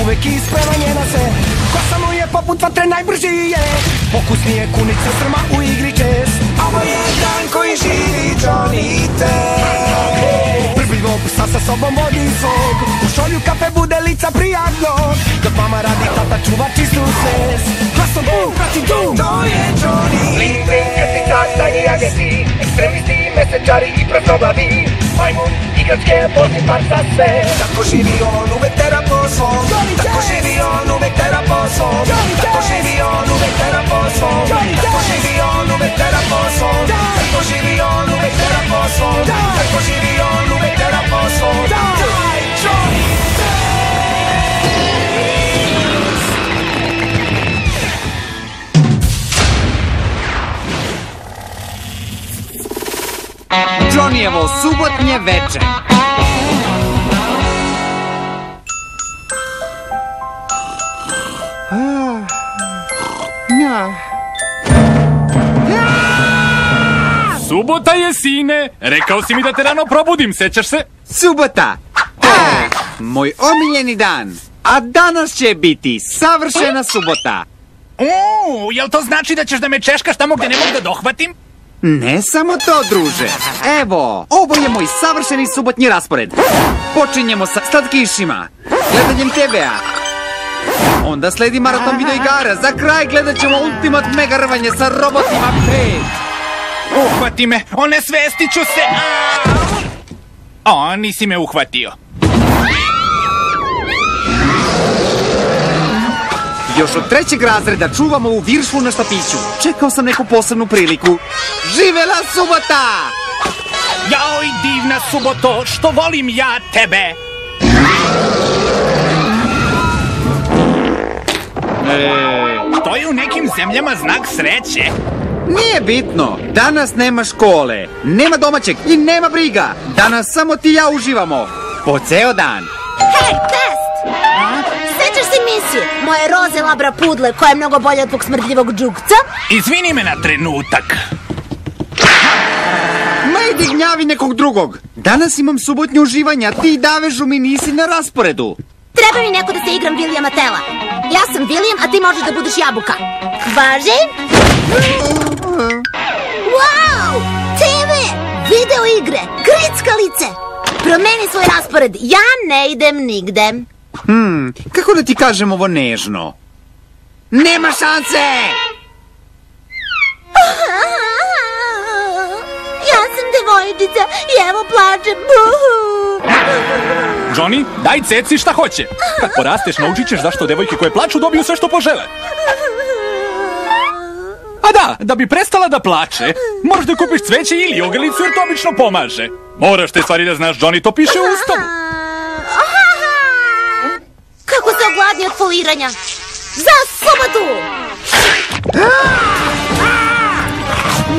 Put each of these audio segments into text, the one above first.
uvek ispreman je na sve. Kosa mu je poput vatre, najbrži je. Pokusnije kunice strma u igri čes. Ovo je dan koji živi Johnny Test. Prbljivo psa sa sobom vodi svog. U šolju kafe bude lica prijatno. Dok mama radi, tata čuva čistu svest. Glasom bum, prati dum, to je Johnny Test. Blin, blin, krsti, tata i agenti. Ekstremisti, mesečari i praznoglavi. Majmun, igračke, pozni par za sve. Tako živi on, uvek tera po svom. Tako živi on, uvek tera po svom. Tako živi on, uvek tera po svom. Tako živi on, uvek tera po svom. Tako živi on, uvek tera po svom. Tako živi on, uvek tera po svom. Daj, Johnny Johnnyjevo subotnje veče. Subota je, sine. Rekao si mi da te rano probudim, sećaš se? Subota. Moj omiljeni dan. A danas će biti savršena subota. Jel to znači da ćeš da me češkaš tamo gde ne mogu da dohvatim? Ne samo to, druže. Evo, ovo je moj savršeni subotnji raspored. Počinjemo sa slatkišima, gledanjem TV-a. Onda sledi maraton videoigara. Za kraj gledat ćemo Ultimate Mega rvanje sa Robotima 5. Uhvati me, onesvestit ću se. Nisi me uhvatio. Još od 3. razreda čuvam ovu viršlu na štapiću. Čekao sam neku posebnu priliku. Živela subota! Joj, divna suboto, što volim ja tebe! To je u nekim zemljama znak sreće. Nije bitno. Danas nema škole, nema domaćeg i nema briga. Danas samo ti i ja uživamo. Po ceo dan. Hej, Test! Sećaš se misije moje roze labra pudle koja je mnogo bolja od tvog smrdljivog džukca? Izvini me na trenutak. Ma idi gnjavi nekog drugog. Danas imam subotnje uživanja, ti Davežu mi nisi na rasporedu. Treba mi neko da se igram Williama Tella. Ja sam William, a ti možeš da budeš jabuka. Važi? Wow! TV! Video igre! Grickalice! Promeni svoj raspored, ja ne idem nigde. Kako da ti kažem ovo nežno? Nema šanse! Ja sam devojčica i evo plačem. Johnny, daj ceci šta hoće. Kad porasteš, naučit ćeš zašto devojke koje plaču dobiju sve što požele. A da bi prestala da plače, moraš da kupiš cveće ili ogrlicu jer to obično pomaže. Moraš te stvari da znaš, Johnny, to piše u Ustavu. Kako se ogladni od foliranja. Za subotu!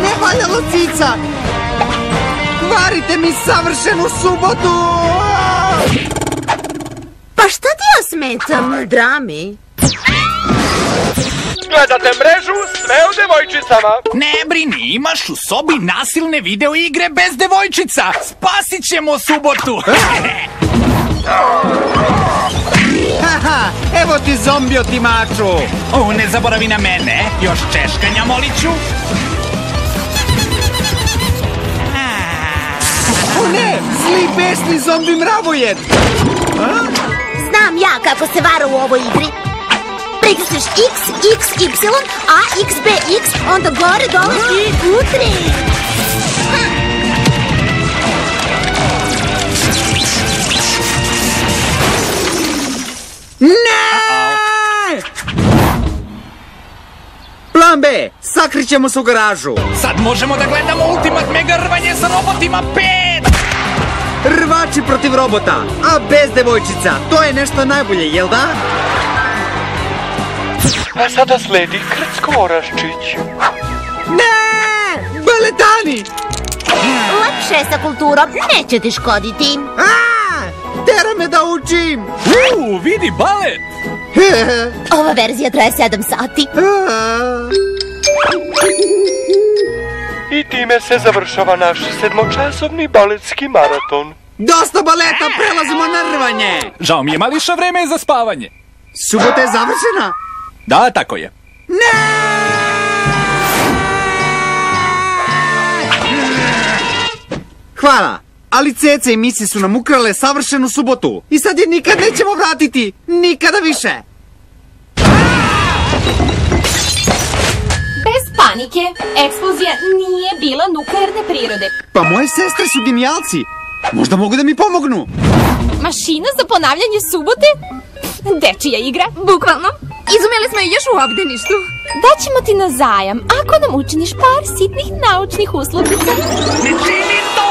Nevaljalo cica! Kvarite mi savršenu subotu! Pa šta ti ja smetam, drami? Gledate mrežu sve o devojčicama. Ne brini, imaš u sobi nasilne video igre bez devojčica. Spasit ćemo subotu. Haha, evo ti zombi otimaču. Ne zaboravi na mene, još češkanja moliću. O ne, zli besni zombi mravojed. Znam ja kako se vara u ovoj igri. Pritisneš X, X, Y, A, X, B, X, onda gore, dole i utri. Ne! Plan B, sakrićemo se u garažu. Sad možemo da gledamo Ultimate Mega rvanje sa Robotima 5. Rvači protiv robota, a bez devojčica. To je nešto najbolje, jel da? A sada sledi Krcko-Oraščić. Ne! Baletani! Lepše je sa kulturom, neće ti škoditi. Tera me da učim! Vidi balet! Ova verzija traje 7 sati. I time se završava naš 7-časovni baletski maraton. Dosta baleta, prelazimo na rvanje! Žao mi je, Mališa, vreme je za spavanje. Subota je završena. Da, tako je. Hvala, ali Ceca i Misi su nam ukrale savršenu subotu. I sad je nikad nećemo vratiti. Nikada više. Bez panike, eksplozija nije bila nuklearne prirode. Pa moje sestre su genijalci. Možda mogu da mi pomognu. Mašina za ponavljanje subote? Dečija igra, bukvalno. Izumeli smo je još u obdaništu. Daćemo ti na zajam, ako nam učiniš par sitnih naučnih uslugica. Ne čini to!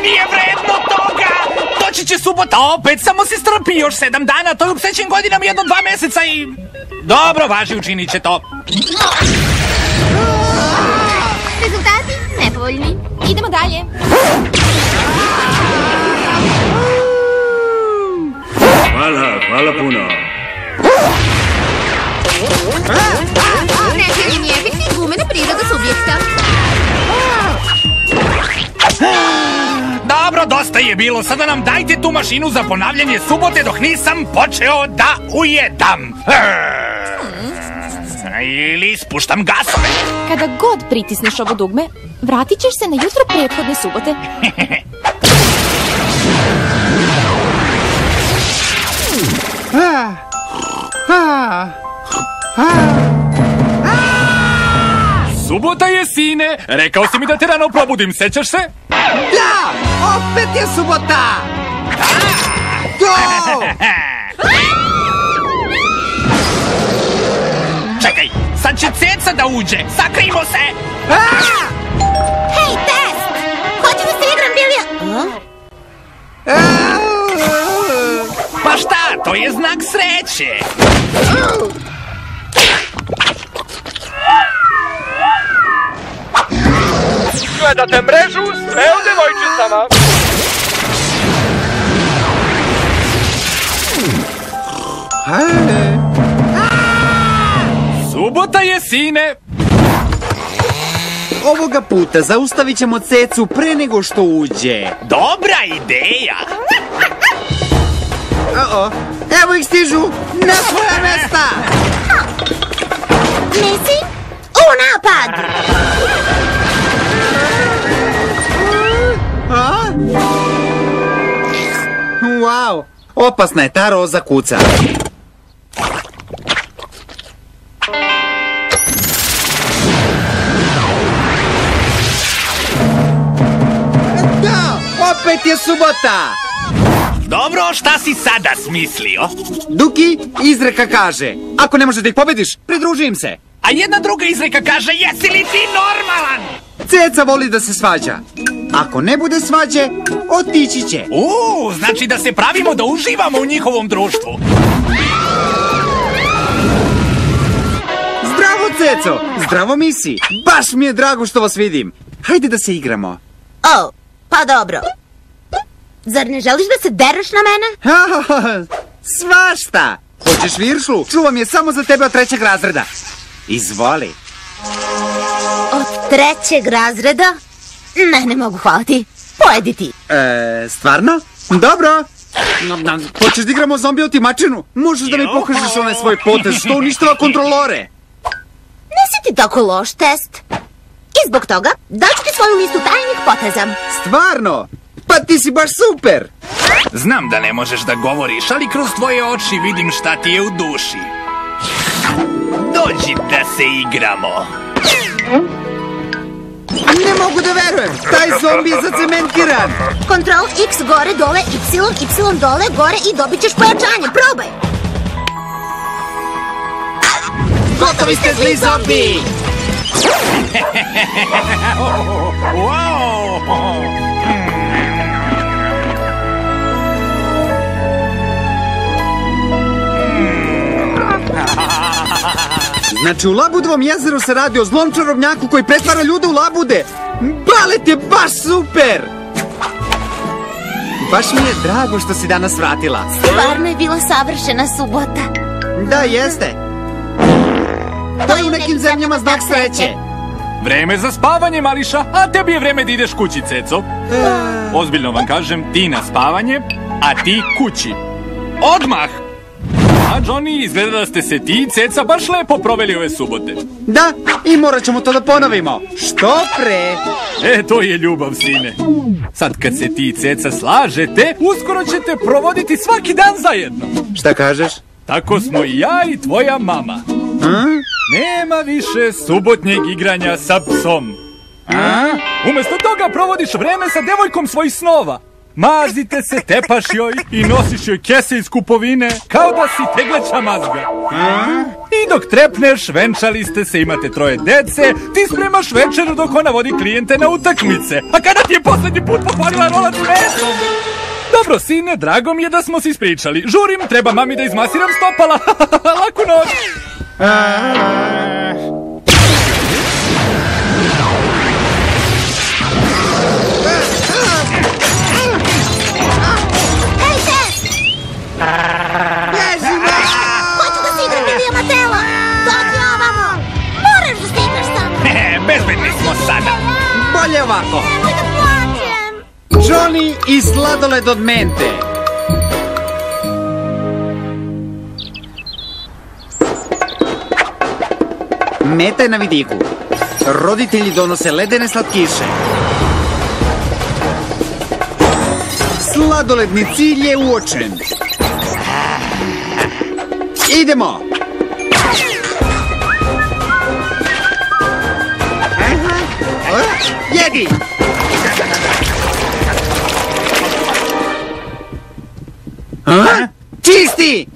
Nije vredno toga! Doći će subota opet, samo se strpi još 7 dana, to je u psećim godinama 1-2 meseca i... Dobro, važi, učinit će to. Rezultati nepovoljni. Idemo dalje. Hvala puno. Neće im je biti gumena priroda subjekta. Dobro, dosta je bilo, sada nam dajte tu mašinu za ponavljanje subote dok nisam počeo da ujedam. Ili spuštam gasove. Kada god pritisneš ovo dugme, vratit ćeš se na jutro prethodne subote. Subota je, sine. Rekao si mi da te rano probudim, sećaš se? Da, opet je subota. Čekaj, sad će Ceca da uđe. Sakrijmo se. Hej, test! Hoću da se igram Billy... Pa šta, to je znak sreće. Gledate mrežu sve o devojčicama. Subota je, sine. Ovoga puta zaustavit ćemo Cecu pre nego što uđe. Dobra ideja. Evo ih stižu na svoja mesta. Misi, u napad! Wow, opasna je ta roza kuca. Da, opet je subota. Dobro, šta si sada smislio? Duki, izreka kaže, ako ne možeš da ih pobediš, pridruži im se. A jedna druga izreka kaže, jesi li ti normalan? Ceca voli da se svađa. Ako ne bude svađe, otići će. Znači da se pravimo da uživamo u njihovom društvu. Zdravo, Ceco! Zdravo, Misi! Baš mi je drago što vas vidim. Hajde da se igramo. Pa dobro. Zar ne želiš da se dereš na mene? Svašta! Hoćeš viršlu? Čuvam je samo za tebe od 3. razreda. Izvoli. Od 3. razreda? Ne mogu, hvala ti. Pojedi ti. Stvarno? Dobro. Hoćeš da igramo zombi otimačinu? Možeš da mi pokažeš onaj svoj potez što uništava kontrolore. Nisi ti tako loš, test. I zbog toga daću ti svoju listu tajnih poteza. Stvarno? Pa ti si baš super. Znam da ne možeš da govoriš, ali kroz tvoje oči vidim šta ti je u duši. Dođi da se igramo. Ne mogu da verujem. Taj zombi je zacementiran. Kontrol X gore, dole, Y dole, gore i dobit ćeš pojačanje. Probaj. Gotovi ste, zli zombi. Znači u Labudovom jezeru se radi o zlom čarobnjaku koji pretvara ljude u labude. Balet je baš super! Baš mi je drago što si danas vratila. Stvarno je bila savršena subota. Da, jeste. To je u nekim zemljama znak sreće. Vreme za spavanje, Mališa, a tebi je vreme da ideš kući, Ceco. Ozbiljno vam kažem, ti na spavanje, a ti kući. Odmah! Da, Johnny, izgleda da ste se ti i Ceca baš lepo proveli ove subote. Da, i morat ćemo to da ponovimo. Što pre? To je ljubav, sine. Sad kad se ti i Ceca slažete, uskoro ćete provoditi svaki dan zajedno. Šta kažeš? Tako smo i ja i tvoja mama. Nema više subotnjeg igranja sa psom. Umesto toga provodiš vreme sa devojkom svojih snova. Mazite se, tepaš joj i nosiš joj kese iz kupovine kao da si tegleća mazga. I dok trepneš, venčali ste se, imate 3 dece, ti spremaš večeru dok ona vodi klijente na utakmice. A kada ti je poslednji put pokvarila rolac mesom? Dobro, sine, drago mi je da smo se ispričali. Žurim, treba mami da izmasiram stopala. Laku noć. Hej, Tess! Hoću da se igram Lilija Matela! Dođi ovamo! Moraš da se igraš sa mnom! Bezbedni smo sada. Bolje ovako. Nemoj da plačem! Johnny i sladoled od mente. Meta je na vidiku. Roditelji donose ledene slatkiše. Sladoledni cilj je uočen. Idemo! Jedi! Čisti!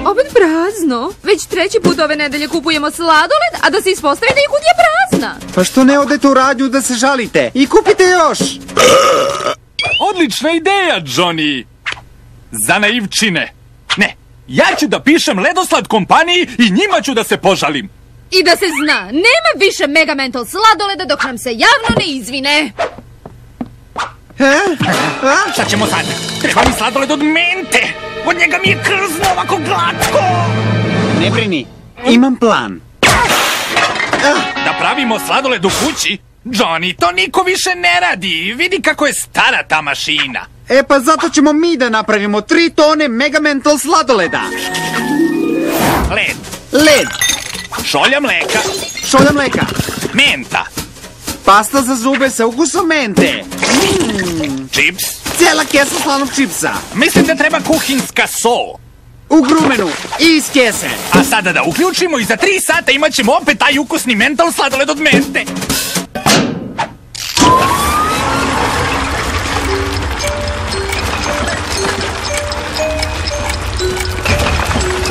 Opet prazno. Već 3. put ove nedelje kupujemo sladoled, a da se ispostavi da je kutija prazna. Pa što ne odete u radnju da se žalite i kupite još? Odlična ideja, Johnny. Za naivčine. Ne, ja ću da pišem ledoslad kompaniji i njima ću da se požalim. I da se zna, nema više Mega Mental sladoleda dok nam se javno ne izvine. Šta ćemo sad? Treba mi sladoled od mente. Od njega mi je krzno ovako glatko. Ne brini, imam plan. Da pravimo sladoled u kući? Johnny, to niko više ne radi. Vidi kako je stara ta mašina. Pa zato ćemo mi da napravimo 3 tone Mega Mental sladoleda. Led. Led. Šolja mleka. Šolja mleka. Menta. Pasta za zube sa ukusom mente. Čips. Cijela kesa slanog čipsa. Mislim da treba kuhinska sol. U grumenu i iz kese. A sada da uključimo i za 3 sata imat ćemo opet taj ukusni mental sladoled od mente.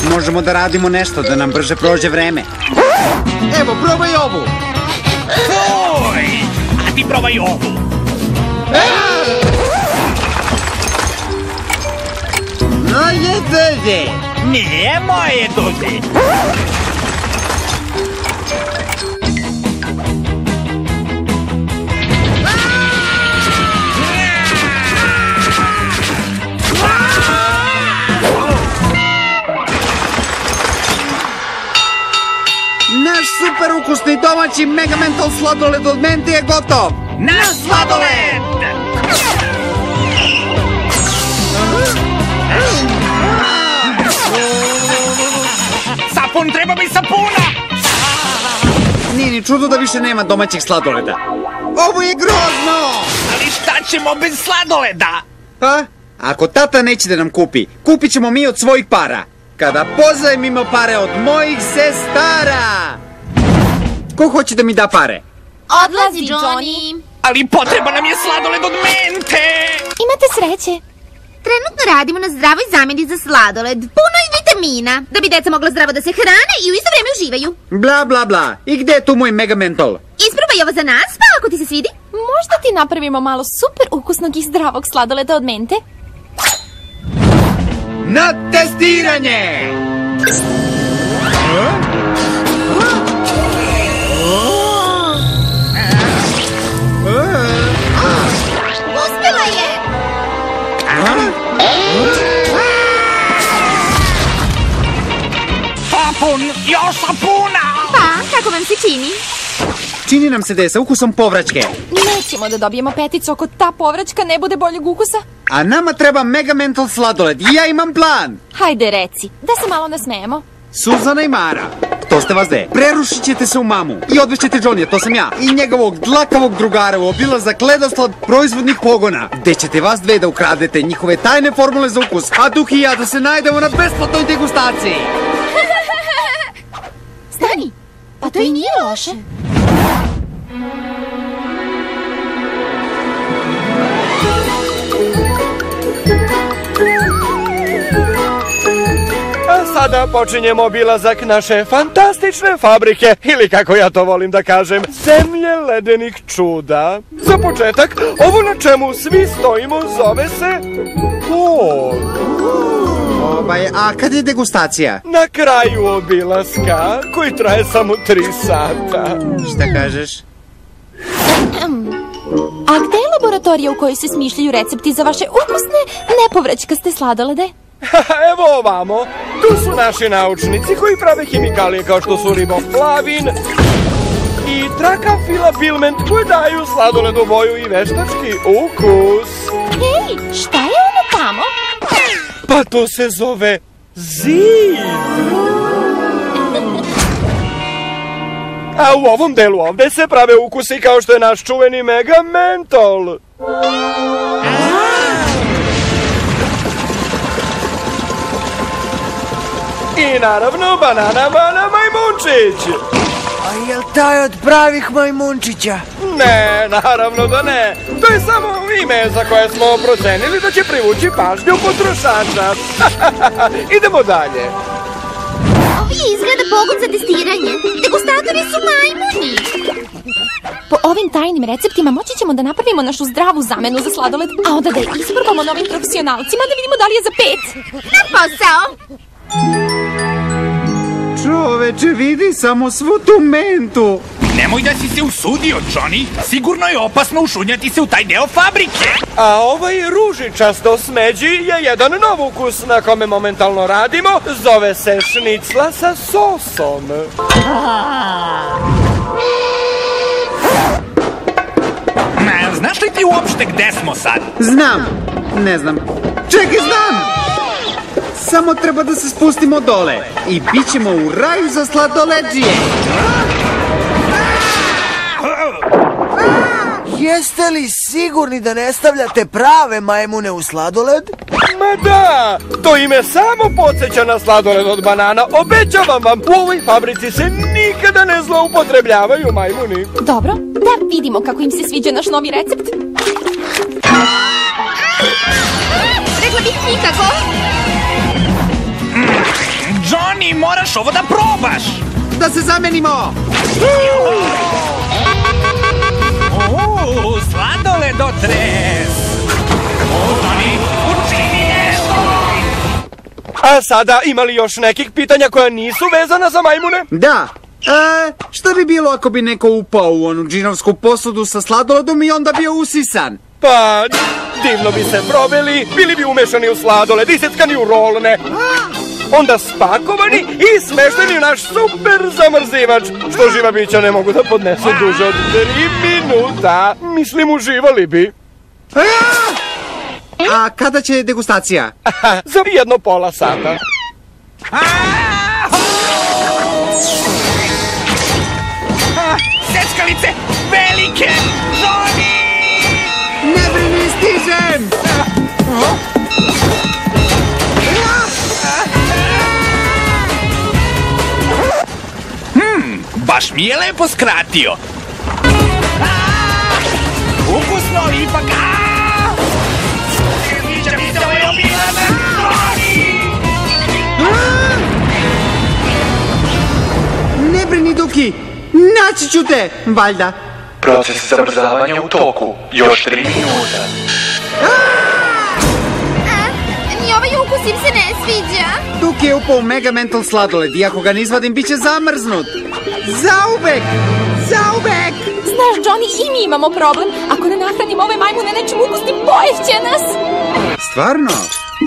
Možemo da radimo nešto da nam brže prođe vreme. Evo, probaj ovu. Oj, a ti probaj ovu. Moje dude. Nije moje dude. Naš super ukusni domaći Mega Mental sladoled od mente je gotov. Naš sladoled! Sapun, treba mi sapuna! Nije ni čudo da više nema domaćih sladoleda. Ovo je grozno! Ali šta ćemo bez sladoleda? Pa, ako tata neće da nam kupi, kupit ćemo mi od svojih para. Kada pozajmimo pare od mojih sestara. Ko hoće da mi da pare? Odlazi, Johnny. Ali potreba nam je sladoled od mente! Imate sreće. Trenutno radimo na zdravoj zameni za sladoled, punoj vitamina, da bi deca mogla zdravo da se hrane i u isto vreme uživaju. Bla, bla, bla. I gde je tu moj Mega Mental? Isprobaj ovo za nas, pa ako ti se svidi. Možda ti napravimo malo super ukusnog i zdravog sladoleda od mente? Na testiranje! Uspela je! Sapun, još sapuna! Pa, kako vam se čini? čini nam se da je sa ukusom povraćke. Nećemo da dobijemo peticu ako ta povraćka ne bude boljeg ukusa. A nama treba Mega Mental sladoled i ja imam plan. Hajde reci, da se malo nasmejemo. Suzana i Mara, to ste vas dve. Prerušit ćete se u mamu i odvešćete Johnny, to sam ja, i njegovog dlakavog drugara u obilazak ledoslad proizvodnih pogona, gde ćete vas dve da ukradete njihove tajne formule za ukus, a Duh i ja da se najdemo na besplatnoj degustaciji. Stani, pa to i nije loše. Sada počinjemo obilazak naše fantastične fabrike, ili kako ja to volim da kažem, zemlje ledenih čuda. Za početak, ovo na čemu svi stojimo zove se pod. A kad je degustacija? Na kraju obilaska, koji traje samo 3 sata. Šta kažeš? A gde je laboratorija u kojoj se smišljaju recepti za vaše ukusne, nepovraćkaste sladolede? Evo ovamo, tu su naši naučnici koji prave hemikalije kao što su riboflavin i trakafilabilment koji daju sladoledu boju i veštački ukus. Hej, šta je ono tamo? Pa to se zove zid. A u ovom delu ovde se prave ukusi kao što je naš čuveni Mega Mental. I naravno banana majmunčić. A jel taj od pravih majmunčića? Ne, naravno da ne. To je samo ime za koje smo procenili da će privući pažnju potrošača. Idemo dalje. Ovo je izgleda pogon za testiranje. Degustatori su majmuni. Po ovim tajnim receptima moći ćemo da napravimo našu zdravu zamenu za sladoled, a onda da je isprobamo novim profesionalcima da vidimo da li je za 5. Na posao! Čoveče, vidi samo svu tu mentu. Nemoj da si se usudio, Johnny. Sigurno je opasno ušunjati se u taj deo fabrike. A ovaj ružičasto smeđi je jedan nov ukus na kome momentalno radimo. Zove se šnicla sa sosom. Znaš li ti uopšte gde smo sad? Znam. Ne znam. Čekaj, znam! Samo treba da se spustimo dole i bit ćemo u raju za sladoledžije. Jeste li sigurni da ne stavljate prave majmune u sladoled? Ma da, to ime samo podsjeća na sladoled od banana. Obećavam vam, u ovoj fabrici se nikada ne zloupotrebljavaju majmuni. Dobro, da vidimo kako im se sviđa naš novi recept. Rekla bih nikako. Johnny, moraš ovo da probaš! Da se zamenimo! Sladoledotres! Johnny, učini nešto! A sada, ima li još nekih pitanja koja nisu vezana za majmune? Da. Šta bi bilo ako bi neko upao u onu džinovsku posudu sa sladoledom i onda bio usisan? Pa, divno bi se proveli, bili bi umešani u sladoled, iseckani u rolne, onda spakovani i smešteni u naš super zamrzivač, što živa bića ne mogu da podnesu duže od 3 minuta. Mislim, uživali bi. A kada će degustacija? Za jedno pola sata. Seckalice, velike, Johnny! Ne brini, stižem! Baš mi je lepo skratio. Ukusno, ipak... Ne brini, Duki! Naći ću te, valjda. Proces zamrzavanja u toku. Još 3 minuta. Ni ovaj ukus im se ne sviđa. Duki je upao u Mega Mental sladoled i ako ga ne izvadim, bit će zamrznut. Zauvek! Zauvek! Znaš, Johnny, i mi imamo problem. Ako ne nahranimo ove majmune nečim ukusnim, poješće nas. Stvarno?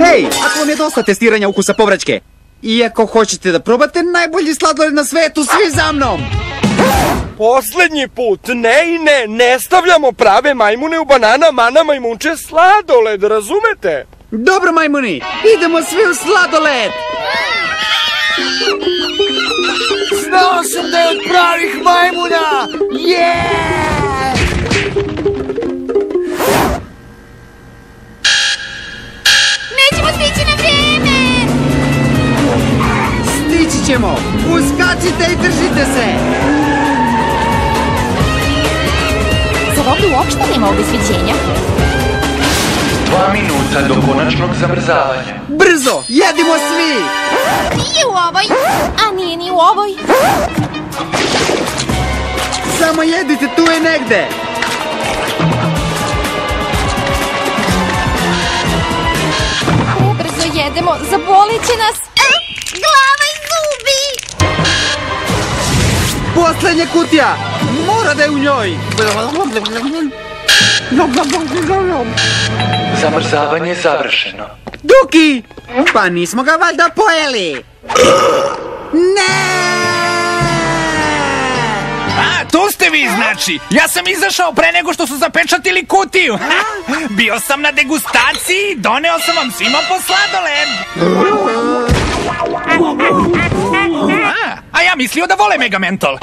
Hej, ako vam je dosta testiranja ukusa povraćke, i ako hoćete da probate najbolji sladoled na svetu, svi za mnom! Poslednji put, ne stavljamo prave majmune u banana, mana majmunče sladoled, razumete? Dobro, majmuni, idemo svi u sladoled! Znao sam da je od pravih majmuna! Nećemo stići na vrijeme! Stići ćemo! Uskačite i držite se! Zar ovdje uopšte nema obezbeđenja? 2 minuta do konačnog zamrzavanja. Brzo, jedimo svi! Nije u ovoj! A nije ni u ovoj. Samo jedite, tu je negde! Brzo jedemo, zabolit će nas. Glava i zubi! Poslednja kutija! Mora da je u njoj! Zamrzavanje završeno. Duki! Pa nismo ga valjda pojeli! Ne! A, tu ste vi, znači. Ja sam izašao pre nego što su zapečatili kutiju. Bio sam na degustaciji, doneo sam vam svima po sladoled. A ja mislio da vole Megamentol.